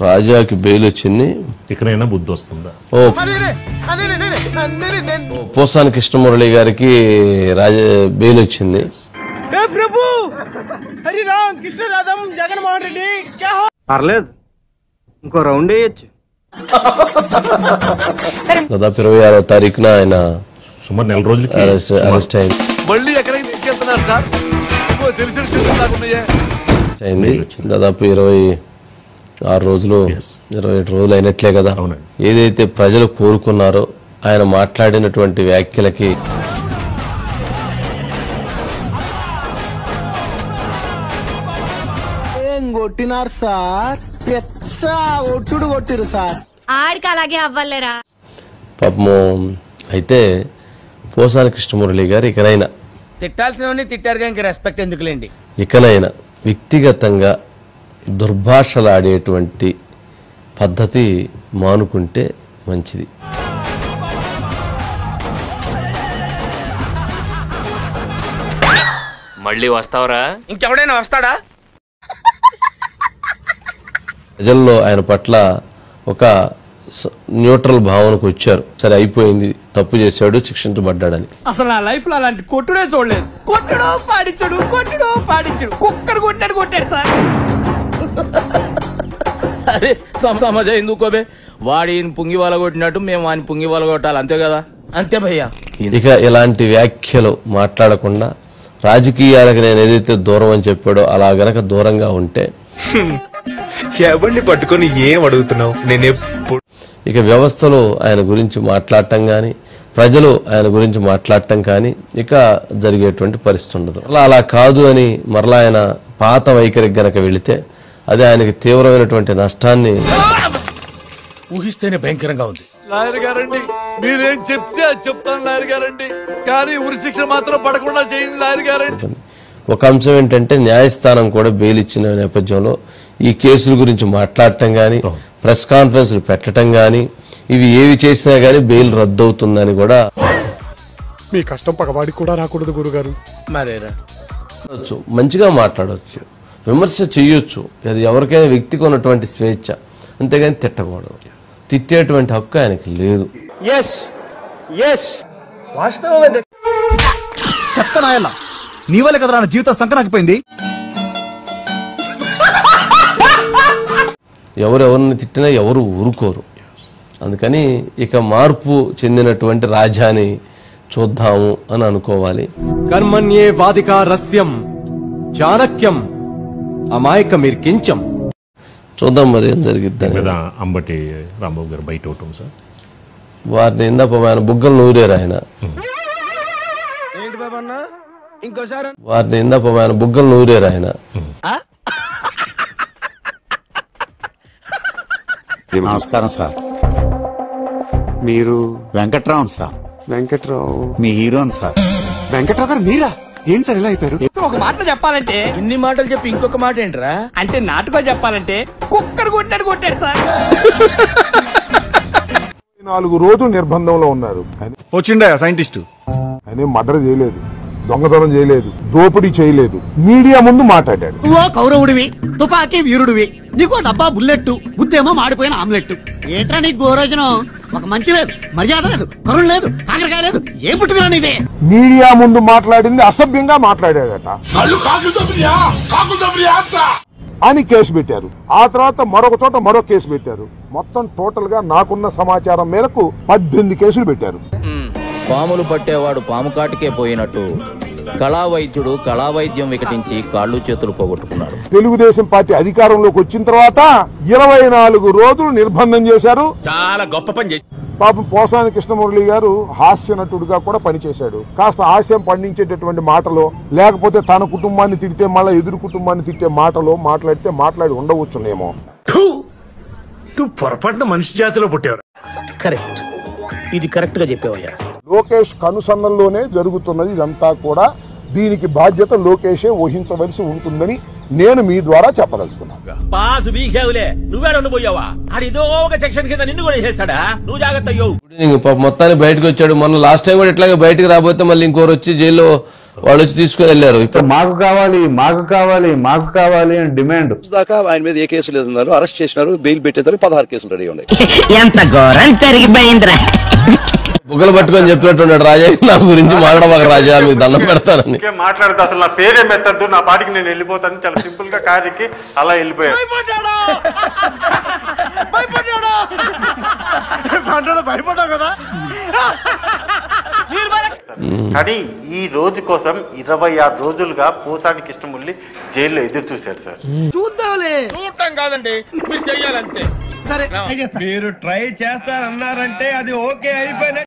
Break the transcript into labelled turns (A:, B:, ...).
A: రాజాకి బెయిల్ వచ్చింది,
B: ఇకనైనా బుద్ధి వస్తుందా?
A: పోసాని కృష్ణమురళి గారికి బెయిల్ వచ్చింది.
C: పర్లేదు, ఇంకో రౌండ్ వేయచ్చు.
A: దాదాపు 26వ తారీఖున ఆయన
B: సుమారు నెల రోజులకి
A: అరెస్ట్ అయింది. దాదాపు 26 రోజులు 27 రోజులు అయినట్లే కదా. ఏదైతే ప్రజలు కోరుకున్నారో ఆయన మాట్లాడినటువంటి వ్యాఖ్యలకి
D: కొట్టినారు సార్, ఒట్టుడు కొట్టిరు సార్,
E: ఆడికి అలాగే అవ్వలేరా
A: పాపము. అయితే పోసాని కృష్ణమురళి గారు ఇకనైనా
D: తిట్టాల్సినవన్నీ తిట్టారుగా, ఇంక రెస్పెక్ట్ ఎందుకులేండి.
A: ఇకనైనా వ్యక్తిగతంగా దుర్భాషలాడేటువంటి పద్ధతి మానుకుంటే మంచిది.
F: మళ్ళీ వస్తావరా?
D: ఇంకెవడైనా వస్తాడా?
A: ప్రజల్లో ఆయన పట్ల ఒక న్యూట్రల్ భావనకు వచ్చారు. సరే అయిపోయింది, తప్పు చేశాడు, శిక్షించబడ్డాడని.
G: అసలు నా లైఫ్ లో అలాంటి కొట్టుడే చూడలేదు. కొట్టుడు పాడించుడు, కొట్టుడు పాడించుడు, కుక్కర్ కొట్టాడు కొట్టాడు సార్. అరే సమాజ ఎందుకోబే, వాడి పుంగి వాళ్ళ కొట్టినట్టు మేము వాడిని పుంగి వాళ్ళ కొట్టాలి, అంతే కదా? అంతే భయ్యా.
A: ఇక ఇలాంటి వ్యాఖ్యలు మాట్లాడకుండా రాజకీయాలకు నేను ఏదైతే దూరం అని చెప్పాడో అలా గనక దూరంగా ఉంటే,
H: ఎవరిని పట్టుకొని ఏం అడుగుతున్నావు? నేను
A: ఇక వ్యవస్థలో ఆయన గురించి మాట్లాడటం కానీ, ప్రజలు ఆయన గురించి మాట్లాడటం కానీ ఇక జరిగేటువంటి పరిస్థితి ఉండదు. అలా కాదు అని మరలా ఆయన పాత వైఖరికి గనక వెళితే అది ఆయనకి తీవ్రమైనటువంటి నష్టాన్ని
G: ఊహిస్తేనే భయంకరంగా ఉంది.
I: లాయర్ గారండి, మీరేం చెప్తే అది చెప్తాను లాయర్ గారండి, కానీ ఉరి శిక్ష మాత్రం పడకుండా చేయండి లాయర్ గారండి.
A: ఒక అంశం ఏంటంటే న్యాయస్థానం కూడా బెయిల్ ఇచ్చిన నేపథ్యంలో ఈ కేసుల గురించి మాట్లాడటం కానీ, ప్రెస్ కాన్ఫరెన్స్లు పెట్టడం కానీ, ఇవి ఏవి చేసినా కానీ బెయిల్ రద్దవుతుందని కూడా
J: మీ కష్టం పగవాడికి కూడా రాకూడదు గురుగారు.
D: మరేరా
A: మంచిగా మాట్లాడవచ్చు, విమర్శ చెయ్యొచ్చు, అది ఎవరికైనా వ్యక్తికి ఉన్నటువంటి స్వేచ్ఛ, అంతేగాని తిట్టకూడదు. తిట్టేటువంటి హక్కు ఆయనకి లేదు.
C: చెప్తానా నీ వల్ల కదా నా జీవితం సంకనాకిపోయింది.
A: ఎవరెవరిని తిట్టినా ఎవరు ఊరుకోరు. అందుకని ఇక మార్పు చెందినటువంటి రాజాని చూద్దాము అని అనుకోవాలి.
C: కర్మణ్యే వాదికా రస్యం చాణక్యం అమాయకమిర్కించం.
A: చూద్దాం మరి ఏం జరిగిద్దని.
B: అంబటి రాంబాబు గారు బయట అవటం సార్,
A: వారిని ఇందాక ఆయన బుగ్గలు నూరారు. ఆయన వారిని ఇందాక ఆయన బుగ్గలు నూరారు. ఆయన
K: నమస్కారం సార్.
J: మీరు
K: వెంకట్రావు సార్.
J: వెంకట్రావు
K: మీ హీరోన్ సార్.
J: వెంకట్రావు గారు మీరా? ఏం సార్ ఇలా అయిపోయారు?
G: ఒక మాటలో చెప్పాలంటే ఇన్ని మాటలు చెప్పి ఇంకొక మాట ఏంట్రా అంటే, నాటుగా చెప్పాలంటే కుక్కర్ కొట్టాడు కొట్టాడు సార్.
J: 4 రోజులు నిర్బంధంలో ఉన్నారు.
C: వచ్చిండా సైంటిస్ట్?
J: ఆయన మర్డర్ చేయలేదు, దొంగతనం చేయలేదు, దోపిడీ చేయలేదు, మీడియా ముందు మాట్లాడాడు.
L: నువ్వో కౌరవుడివి, తుపాకీ వీరుడివి, నీకో డబ్బా బుల్లెట్, బుద్ధేమో మాడిపోయిన ఆమ్లెట్. ఏంట్రా నీకు గోరోజనం? ఒక మంచి లేదు, మర్యాద లేదు, కరుణ లేదు, కాకరకాయ లేదు, ఏం పుట్టుకురా నీదే? మీడియా ముందు మాట్లాడింది అసభ్యంగా మాట్లాడాడట అని కేసు పెట్టారు. ఆ తర్వాత మరొక చోట మరో కేసు పెట్టారు. మొత్తం టోటల్ గా నాకున్న సమాచారం మేరకు 18 కేసులు పెట్టారు.
M: పాములు పట్టేవాడు పాము కాటికే పోయినట్టు కళావైద్యుడు కళావైద్యం వికటించి కాళ్ళు చేతులు పోగొట్టుకున్నాడు.
J: తెలుగుదేశం పార్టీ అధికారంలోకి వచ్చిన తర్వాత 24 రోజులు నిర్బంధం చేశారు.
G: చాలా గొప్ప పని చేశారు.
J: పాపం పోసాని కృష్ణమురళి గారు హాస్య నటుడుగా కూడా పనిచేశాడు. కాస్త హాస్యం పండించేటటువంటి మాటలో, లేకపోతే తన కుటుంబాన్ని తిడితే మళ్ళీ ఎదురు కుటుంబాన్ని తిట్టే మాటలో మాట్లాడి ఉండవచ్చునేమో.
G: పొరపాటున మనిషి జాతిలో పుట్టేవారు. కరెక్ట్, ఇది కరెక్ట్ గా చెప్పేవయ్యా.
J: లోకేష్ కనుసన్నల్లోనే జరుగుతున్నది ఇదంతా కూడా. దీనికి బాధ్యత లోకేషే వహించవలసి ఉంటుందని నేను మీ ద్వారా చెప్పదలుచుకున్నాను.
G: పాసు బీకేవులే, నువ్వేడ ఉండిపోయావా? అడిదో ఒక సెక్షన్ కింద నిన్ను కూడా చేస్తాడా? నువ్వు జాగ్రత్త.
A: మొత్తాన్ని బయటకు వచ్చాడు. మొన్న లాస్ట్ టైం కూడా ఇట్లాగే బయటకు రాబోతే మళ్ళీ ఇంకోరు వచ్చి జైల్లో వాళ్ళు వచ్చి తీసుకుని వెళ్ళారు. ఇప్పుడు
F: మాకు కావాలి అని డిమాండ్
N: దాకా ఆయన మీద ఏ కేసులు లేదన్నారు, అరెస్ట్ చేసినారు, బెయిల్ పెట్టేదారు, 16 కేసులు రెడీ ఉన్నాయి.
L: ఎంత ఘోరం జరిగిపోయిందిరా.
A: బుగ్గలు పట్టుకొని చెప్పినట్టున్నాడు రాజా, నా గురించి మాట్లాడమాక రాజా, మీకు దండం పెడతానని
O: మాట్లాడితే అసలు నా పేరే మెత్తద్దు, నా పాటికి నేను వెళ్ళిపోతాను, చాలా సింపుల్ గా కార్యకి అలా వెళ్ళిపోయాడు.
I: భయపడ్డావు కదా.
O: కానీ ఈ రోజు కోసం 26 రోజులుగా పోసాని కృష్ణమురళి జైల్లో ఎదురు చూశారు సార్.
D: చూద్దాంలే, చూడటం కాదండి, మీరు చెయ్యాలంతే. సరే,
I: మీరు ట్రై చేస్తారన్నారంటే అది ఓకే అయిపోయిన